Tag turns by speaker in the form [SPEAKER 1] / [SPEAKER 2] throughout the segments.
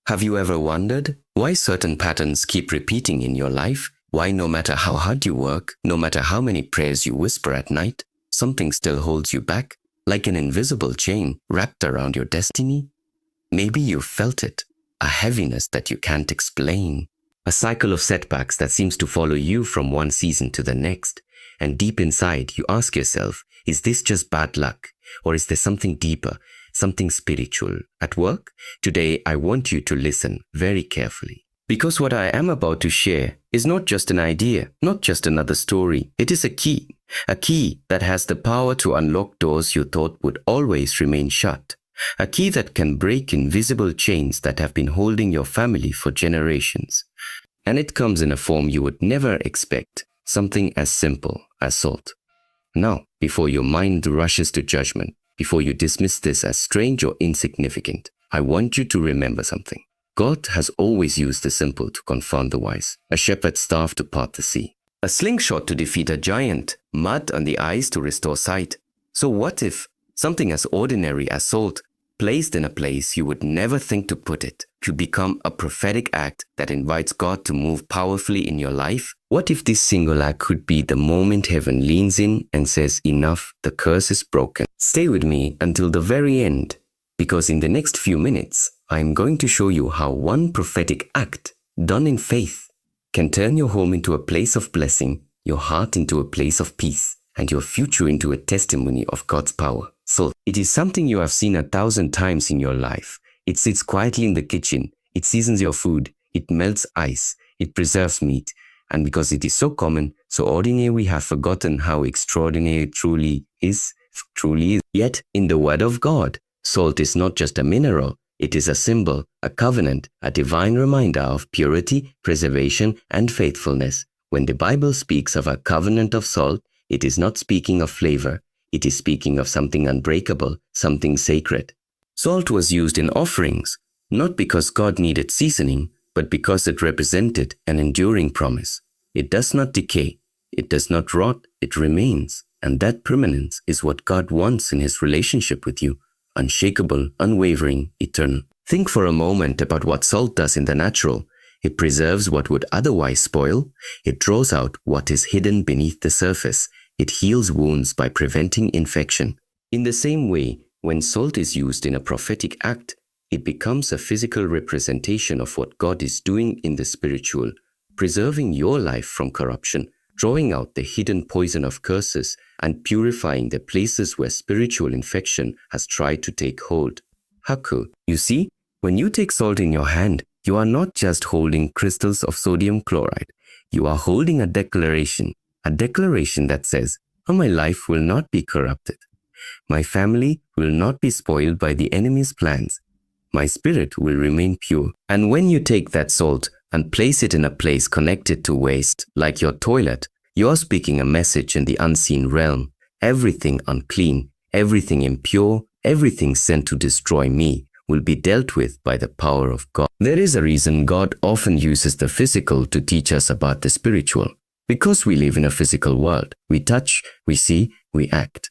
[SPEAKER 1] Have you ever wondered why certain patterns keep repeating in your life? Why no matter how hard you work, no matter how many prayers you whisper at night, something still holds you back, like an invisible chain wrapped around your destiny? Maybe you've felt it, a heaviness that you can't explain, a cycle of setbacks that seems to follow you from one season to the next. And deep inside, you ask yourself, is this just bad luck? Or is there something deeper, something spiritual? At work, today I want you to listen very carefully. Because what I am about to share is not just an idea, not just another story. It is a key that has the power to unlock doors you thought would always remain shut. A key that can break invisible chains that have been holding your family for generations. And it comes in a form you would never expect, something as simple as salt. Now, before your mind rushes to judgment, before you dismiss this as strange or insignificant, I want you to remember something. God has always used the simple to confound the wise, a shepherd's staff to part the sea, a slingshot to defeat a giant, mud on the eyes to restore sight. So what if something as ordinary as salt, placed in a place you would never think to put it, could become a prophetic act that invites God to move powerfully in your life? What if this single act could be the moment heaven leans in and says, enough, the curse is broken? Stay with me until the very end, because in the next few minutes, I'm going to show you how one prophetic act, done in faith, can turn your home into a place of blessing, your heart into a place of peace, and your future into a testimony of God's power. So, it is something you have seen 1,000 times in your life. It sits quietly in the kitchen. It seasons your food. It melts ice. It preserves meat. And because it is so common, so ordinary, we have forgotten how extraordinary it truly is. Yet, in the Word of God, salt is not just a mineral. It is a symbol, a covenant, a divine reminder of purity, preservation, and faithfulness. When the Bible speaks of a covenant of salt, it is not speaking of flavor. It is speaking of something unbreakable, something sacred. Salt was used in offerings, not because God needed seasoning, but because it represented an enduring promise. It does not decay. It does not rot. It remains. And that permanence is what God wants in His relationship with you. Unshakable, unwavering, eternal. Think for a moment about what salt does in the natural. It preserves what would otherwise spoil. It draws out what is hidden beneath the surface. It heals wounds by preventing infection. In the same way, when salt is used in a prophetic act, it becomes a physical representation of what God is doing in the spiritual, preserving your life from corruption, drawing out the hidden poison of curses, and purifying the places where spiritual infection has tried to take hold. How cool. You see, when you take salt in your hand, you are not just holding crystals of sodium chloride. You are holding a declaration that says, oh, my life will not be corrupted. My family will not be spoiled by the enemy's plans. My spirit will remain pure. And when you take that salt and place it in a place connected to waste, like your toilet, you are speaking a message in the unseen realm. Everything unclean, everything impure, everything sent to destroy me will be dealt with by the power of God. There is a reason God often uses the physical to teach us about the spiritual. Because we live in a physical world, we touch, we see, we act.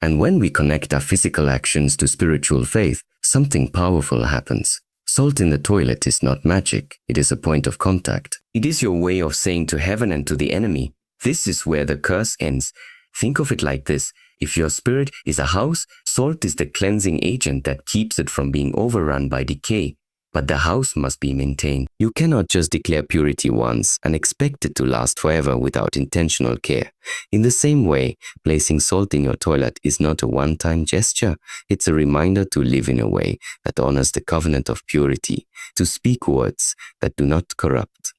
[SPEAKER 1] And when we connect our physical actions to spiritual faith, something powerful happens. Salt in the toilet is not magic, it is a point of contact. It is your way of saying to heaven and to the enemy, this is where the curse ends. Think of it like this. If your spirit is a house, salt is the cleansing agent that keeps it from being overrun by decay. But the house must be maintained. You cannot just declare purity once and expect it to last forever without intentional care. In the same way, placing salt in your toilet is not a one-time gesture. It's a reminder to live in a way that honors the covenant of purity, to speak words that do not corrupt,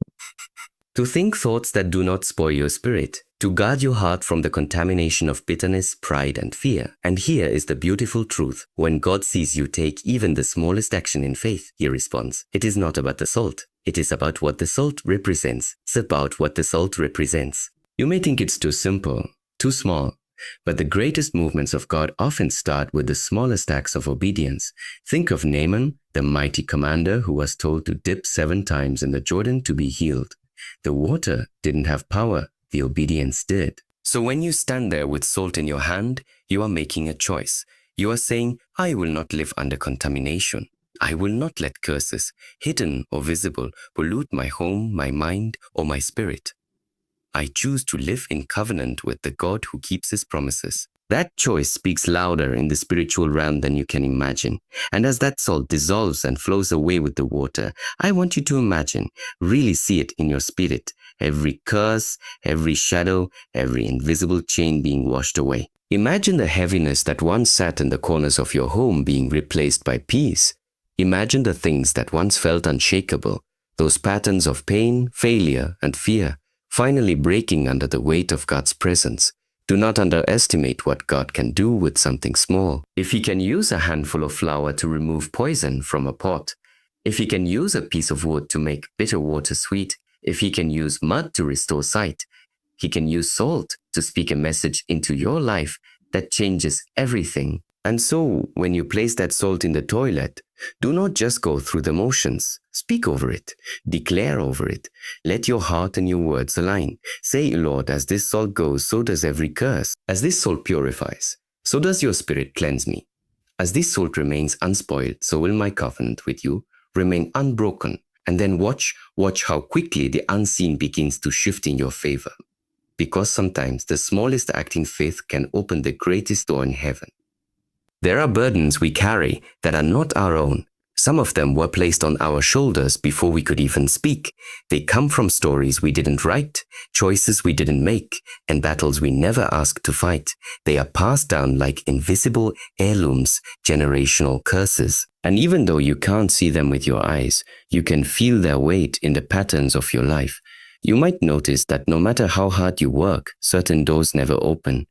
[SPEAKER 1] to think thoughts that do not spoil your spirit, to guard your heart from the contamination of bitterness, pride, and fear. And here is the beautiful truth. When God sees you take even the smallest action in faith, He responds. It is not about the salt. It is about what the salt represents. It's about what the salt represents. You may think it's too simple, too small, but the greatest movements of God often start with the smallest acts of obedience. Think of Naaman, the mighty commander who was told to dip 7 times in the Jordan to be healed. The water didn't have power. The obedience did. So when you stand there with salt in your hand, you are making a choice. You are saying, I will not live under contamination. I will not let curses, hidden or visible, pollute my home, my mind, or my spirit. I choose to live in covenant with the God who keeps his promises. That choice speaks louder in the spiritual realm than you can imagine. And as that salt dissolves and flows away with the water, I want you to imagine, really see it in your spirit, every curse, every shadow, every invisible chain being washed away. Imagine the heaviness that once sat in the corners of your home being replaced by peace. Imagine the things that once felt unshakable, those patterns of pain, failure, and fear, finally breaking under the weight of God's presence. Do not underestimate what God can do with something small. If he can use a handful of flour to remove poison from a pot, if he can use a piece of wood to make bitter water sweet, if he can use mud to restore sight, he can use salt to speak a message into your life that changes everything. And so, when you place that salt in the toilet, do not just go through the motions. Speak over it. Declare over it. Let your heart and your words align. Say, Lord, as this salt goes, so does every curse. As this salt purifies, so does your spirit cleanse me. As this salt remains unspoiled, so will my covenant with you remain unbroken. And then watch how quickly the unseen begins to shift in your favor. Because sometimes the smallest act in faith can open the greatest door in heaven. There are burdens we carry that are not our own. Some of them were placed on our shoulders before we could even speak. They come from stories we didn't write, choices we didn't make, and battles we never asked to fight. They are passed down like invisible heirlooms, generational curses. And even though you can't see them with your eyes, you can feel their weight in the patterns of your life. You might notice that no matter how hard you work, certain doors never open.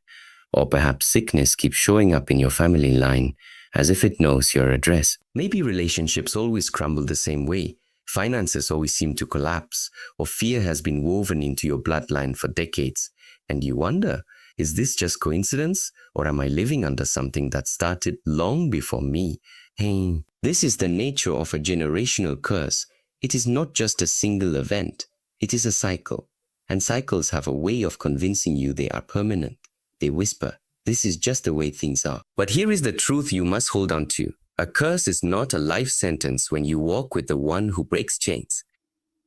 [SPEAKER 1] Or perhaps sickness keeps showing up in your family line as if it knows your address. Maybe relationships always crumble the same way. Finances always seem to collapse, or fear has been woven into your bloodline for decades. And you wonder, is this just coincidence? Or am I living under something that started long before me? Hey, this is the nature of a generational curse. It is not just a single event. It is a cycle. And cycles have a way of convincing you they are permanent. They whisper, this is just the way things are. But here is the truth you must hold on to. A curse is not a life sentence when you walk with the one who breaks chains.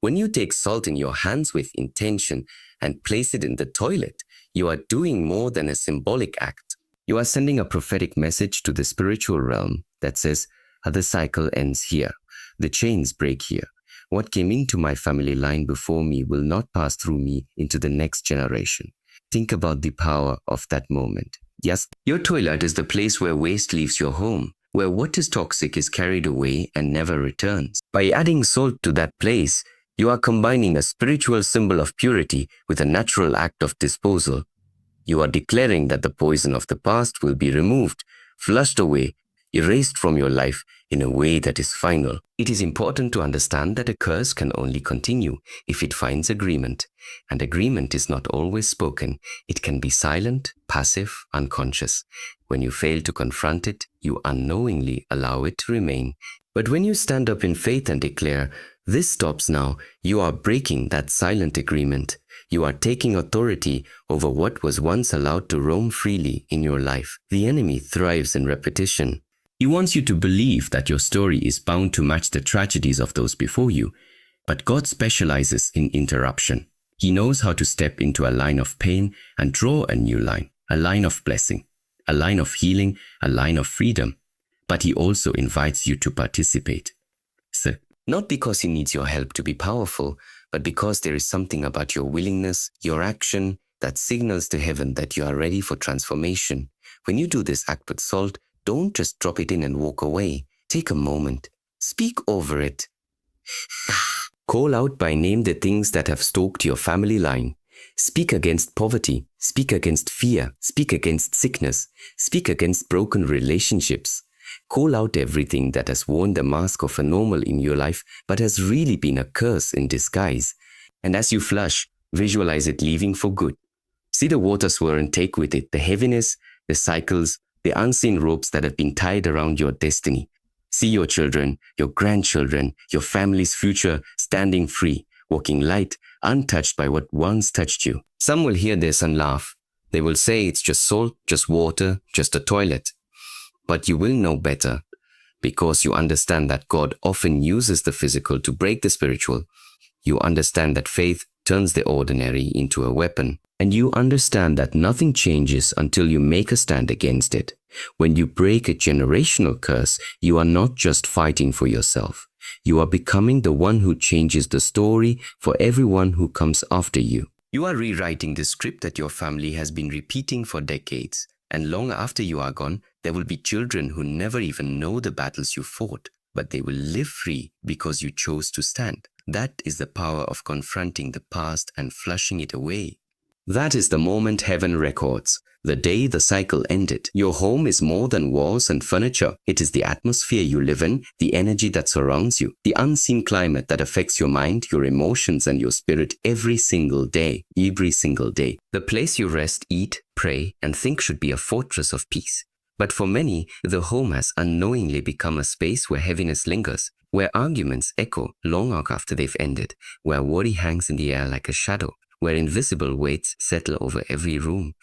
[SPEAKER 1] When you take salt in your hands with intention and place it in the toilet, you are doing more than a symbolic act. You are sending a prophetic message to the spiritual realm that says, the cycle ends here. The chains break here. What came into my family line before me will not pass through me into the next generation. Think about the power of that moment. Yes, your toilet is the place where waste leaves your home, where what is toxic is carried away and never returns. By adding salt to that place, you are combining a spiritual symbol of purity with a natural act of disposal. You are declaring that the poison of the past will be removed, flushed away, erased from your life in a way that is final. It is important to understand that a curse can only continue if it finds agreement. And agreement is not always spoken. It can be silent, passive, unconscious. When you fail to confront it, you unknowingly allow it to remain. But when you stand up in faith and declare, this stops now, you are breaking that silent agreement. You are taking authority over what was once allowed to roam freely in your life. The enemy thrives in repetition. He wants you to believe that your story is bound to match the tragedies of those before you. But God specializes in interruption. He knows how to step into a line of pain and draw a new line, a line of blessing, a line of healing, a line of freedom. But he also invites you to participate. So, not because he needs your help to be powerful, but because there is something about your willingness, your action, that signals to heaven that you are ready for transformation. When you do this act with salt, don't just drop it in and walk away. Take a moment. Speak over it. Call out by name the things that have stalked your family line. Speak against poverty. Speak against fear. Speak against sickness. Speak against broken relationships. Call out everything that has worn the mask of a normal in your life but has really been a curse in disguise. And as you flush, visualize it leaving for good. See the water swirl and take with it the heaviness, the cycles, the unseen ropes that have been tied around your destiny. See your children, your grandchildren, your family's future standing free, walking light, untouched by what once touched you. Some will hear this and laugh. They will say it's just salt, just water, just a toilet. But you will know better. Because you understand that God often uses the physical to break the spiritual. You understand that faith turns the ordinary into a weapon. And you understand that nothing changes until you make a stand against it. When you break a generational curse, you are not just fighting for yourself. You are becoming the one who changes the story for everyone who comes after you. You are rewriting the script that your family has been repeating for decades. And long after you are gone, there will be children who never even know the battles you fought, but they will live free because you chose to stand. That is the power of confronting the past and flushing it away. That is the moment heaven records, the day the cycle ended. Your home is more than walls and furniture. It is the atmosphere you live in, the energy that surrounds you, the unseen climate that affects your mind, your emotions, and your spirit every single day. Every single day. The place you rest, eat, pray, and think should be a fortress of peace. But for many, the home has unknowingly become a space where heaviness lingers, where arguments echo long after they've ended, where worry hangs in the air like a shadow, where invisible weights settle over every room.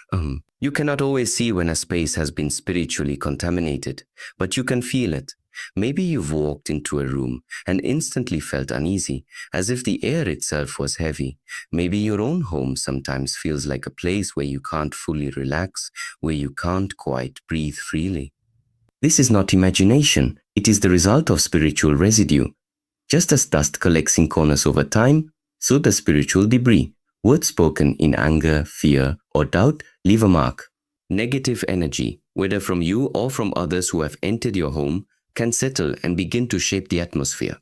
[SPEAKER 1] You cannot always see when a space has been spiritually contaminated, but you can feel it. Maybe you've walked into a room and instantly felt uneasy, as if the air itself was heavy. Maybe your own home sometimes feels like a place where you can't fully relax, where you can't quite breathe freely. This is not imagination. It is the result of spiritual residue. Just as dust collects in corners over time, so does spiritual debris. Words spoken in anger, fear, or doubt leave a mark. Negative energy, whether from you or from others who have entered your home, can settle and begin to shape the atmosphere.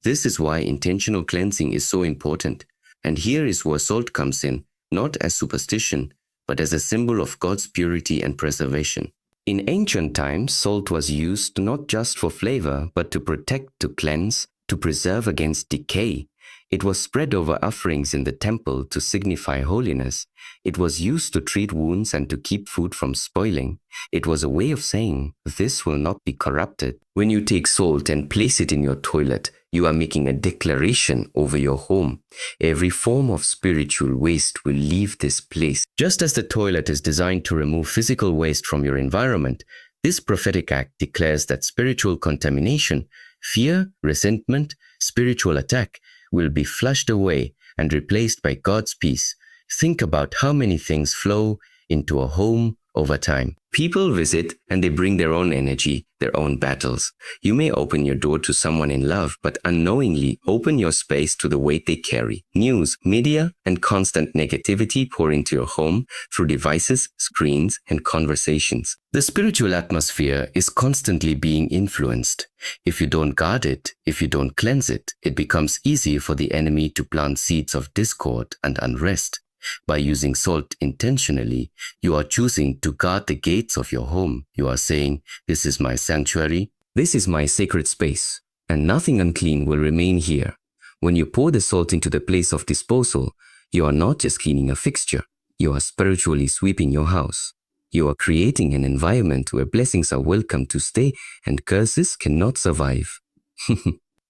[SPEAKER 1] This is why intentional cleansing is so important. And here is where salt comes in, not as superstition, but as a symbol of God's purity and preservation. In ancient times, salt was used not just for flavor, but to protect, to cleanse, to preserve against decay. It was spread over offerings in the temple to signify holiness. It was used to treat wounds and to keep food from spoiling. It was a way of saying, this will not be corrupted. When you take salt and place it in your toilet, you are making a declaration over your home. Every form of spiritual waste will leave this place. Just as the toilet is designed to remove physical waste from your environment, this prophetic act declares that spiritual contamination, fear, resentment, spiritual attack, will be flushed away and replaced by God's peace. Think about how many things flow into a home over time. People visit and they bring their own energy, their own battles. You may open your door to someone in love, but unknowingly open your space to the weight they carry. News, media, and constant negativity pour into your home through devices, screens, and conversations. The spiritual atmosphere is constantly being influenced. If you don't guard it, if you don't cleanse it, it becomes easy for the enemy to plant seeds of discord and unrest. By using salt intentionally, you are choosing to guard the gates of your home. You are saying, this is my sanctuary, this is my sacred space, and nothing unclean will remain here. When you pour the salt into the place of disposal, you are not just cleaning a fixture, you are spiritually sweeping your house. You are creating an environment where blessings are welcome to stay and curses cannot survive.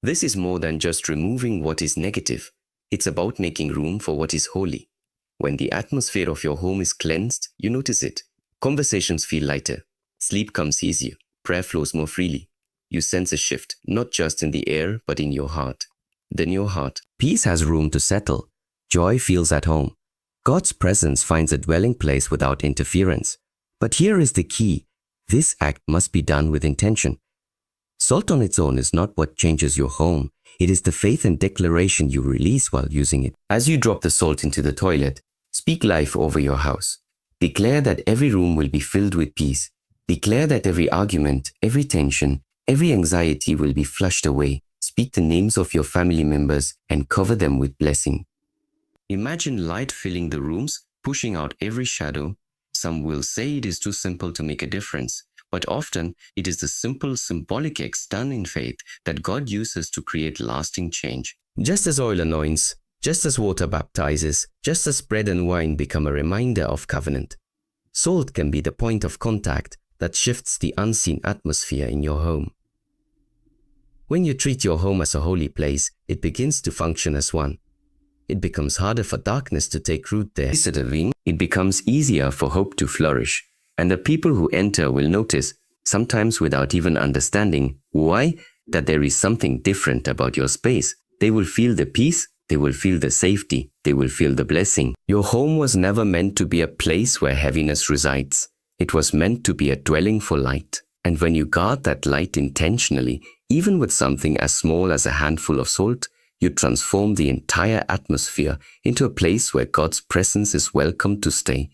[SPEAKER 1] This is more than just removing what is negative. It's about making room for what is holy. When the atmosphere of your home is cleansed, you notice it. Conversations feel lighter. Sleep comes easier. Prayer flows more freely. You sense a shift, not just in the air, but in your heart. Then your heart. Peace has room to settle. Joy feels at home. God's presence finds a dwelling place without interference. But here is the key. This act must be done with intention. Salt on its own is not what changes your home. It is the faith and declaration you release while using it. As you drop the salt into the toilet, speak life over your house. Declare that every room will be filled with peace. Declare that every argument, every tension, every anxiety will be flushed away. Speak the names of your family members and cover them with blessing. Imagine light filling the rooms, pushing out every shadow. Some will say it is too simple to make a difference, but often it is the simple symbolic acts done in faith that God uses to create lasting change. Just as oil anoints, just as water baptizes, just as bread and wine become a reminder of covenant, salt can be the point of contact that shifts the unseen atmosphere in your home. When you treat your home as a holy place, it begins to function as one. It becomes harder for darkness to take root there. It becomes easier for hope to flourish, and the people who enter will notice sometimes without even understanding why, that there is something different about your space. They will feel the peace, they will feel the safety, they will feel the blessing. Your home was never meant to be a place where heaviness resides. It was meant to be a dwelling for light. And when you guard that light intentionally, even with something as small as a handful of salt, you transform the entire atmosphere into a place where God's presence is welcome to stay.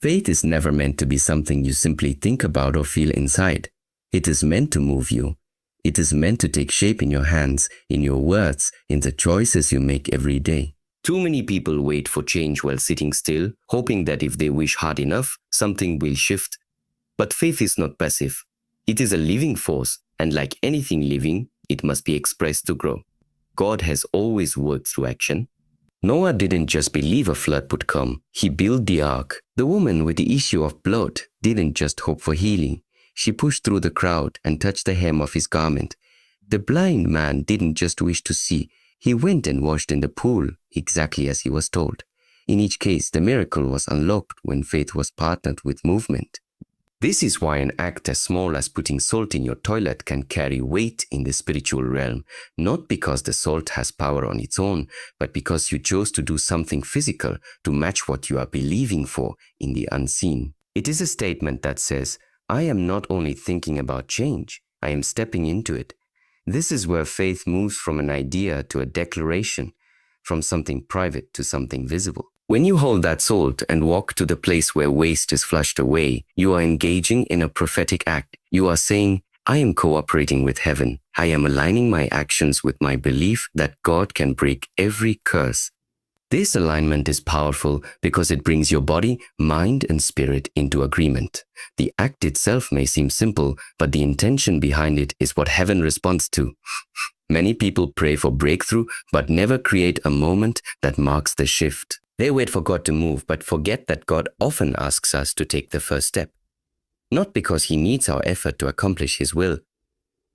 [SPEAKER 1] Faith is never meant to be something you simply think about or feel inside. It is meant to move you. It is meant to take shape in your hands, in your words, in the choices you make every day. Too many people wait for change while sitting still, hoping that if they wish hard enough, something will shift. But faith is not passive. It is a living force, and like anything living, it must be expressed to grow. God has always worked through action. Noah didn't just believe a flood would come. He built the ark. The woman with the issue of blood didn't just hope for healing. She pushed through the crowd and touched the hem of his garment. The blind man didn't just wish to see. He went and washed in the pool, exactly as he was told. In each case, the miracle was unlocked when faith was partnered with movement. This is why an act as small as putting salt in your toilet can carry weight in the spiritual realm, not because the salt has power on its own, but because you chose to do something physical to match what you are believing for in the unseen. It is a statement that says, I am not only thinking about change, I am stepping into it. This is where faith moves from an idea to a declaration, from something private to something visible. When you hold that salt and walk to the place where waste is flushed away, you are engaging in a prophetic act. You are saying, I am cooperating with heaven. I am aligning my actions with my belief that God can break every curse. This alignment is powerful because it brings your body, mind, and spirit into agreement. The act itself may seem simple, but the intention behind it is what heaven responds to. Many people pray for breakthrough, but never create a moment that marks the shift. They wait for God to move, but forget that God often asks us to take the first step. Not because He needs our effort to accomplish His will,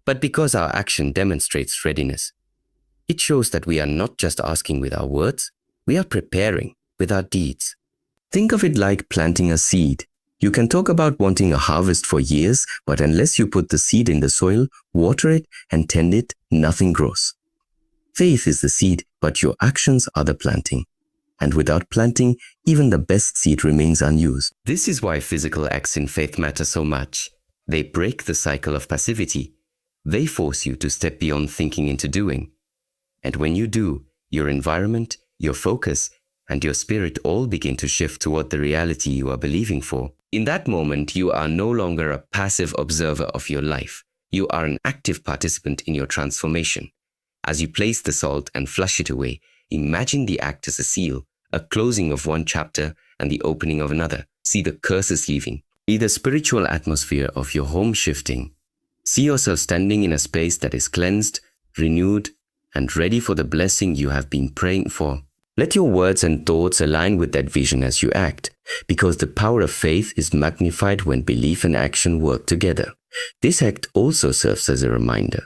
[SPEAKER 1] but because our action demonstrates readiness. It shows that we are not just asking with our words, we are preparing with our deeds. Think of it like planting a seed. You can talk about wanting a harvest for years, but unless you put the seed in the soil, water it, and tend it, nothing grows. Faith is the seed, but your actions are the planting. And without planting, even the best seed remains unused. This is why physical acts in faith matter so much. They break the cycle of passivity. They force you to step beyond thinking into doing. And when you do, your environment, your focus, and your spirit all begin to shift toward the reality you are believing for. In that moment, you are no longer a passive observer of your life. You are an active participant in your transformation. As you place the salt and flush it away, imagine the act as a seal, a closing of one chapter and the opening of another. See the curses leaving. See the spiritual atmosphere of your home shifting. See yourself standing in a space that is cleansed, renewed, and ready for the blessing you have been praying for. Let your words and thoughts align with that vision as you act, because the power of faith is magnified when belief and action work together. This act also serves as a reminder.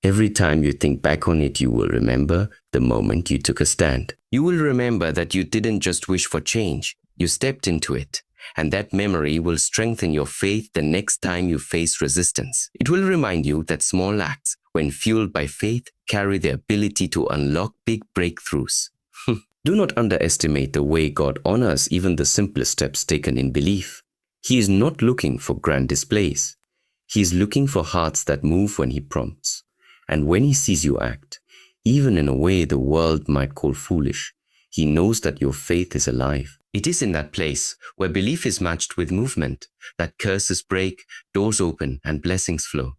[SPEAKER 1] Every time you think back on it, you will remember the moment you took a stand. You will remember that you didn't just wish for change, you stepped into it. And that memory will strengthen your faith the next time you face resistance. It will remind you that small acts, when fueled by faith, carry the ability to unlock big breakthroughs. Do not underestimate the way God honors even the simplest steps taken in belief. He is not looking for grand displays. He is looking for hearts that move when He prompts. And when He sees you act, even in a way the world might call foolish, He knows that your faith is alive. It is in that place where belief is matched with movement that curses break, doors open, and blessings flow.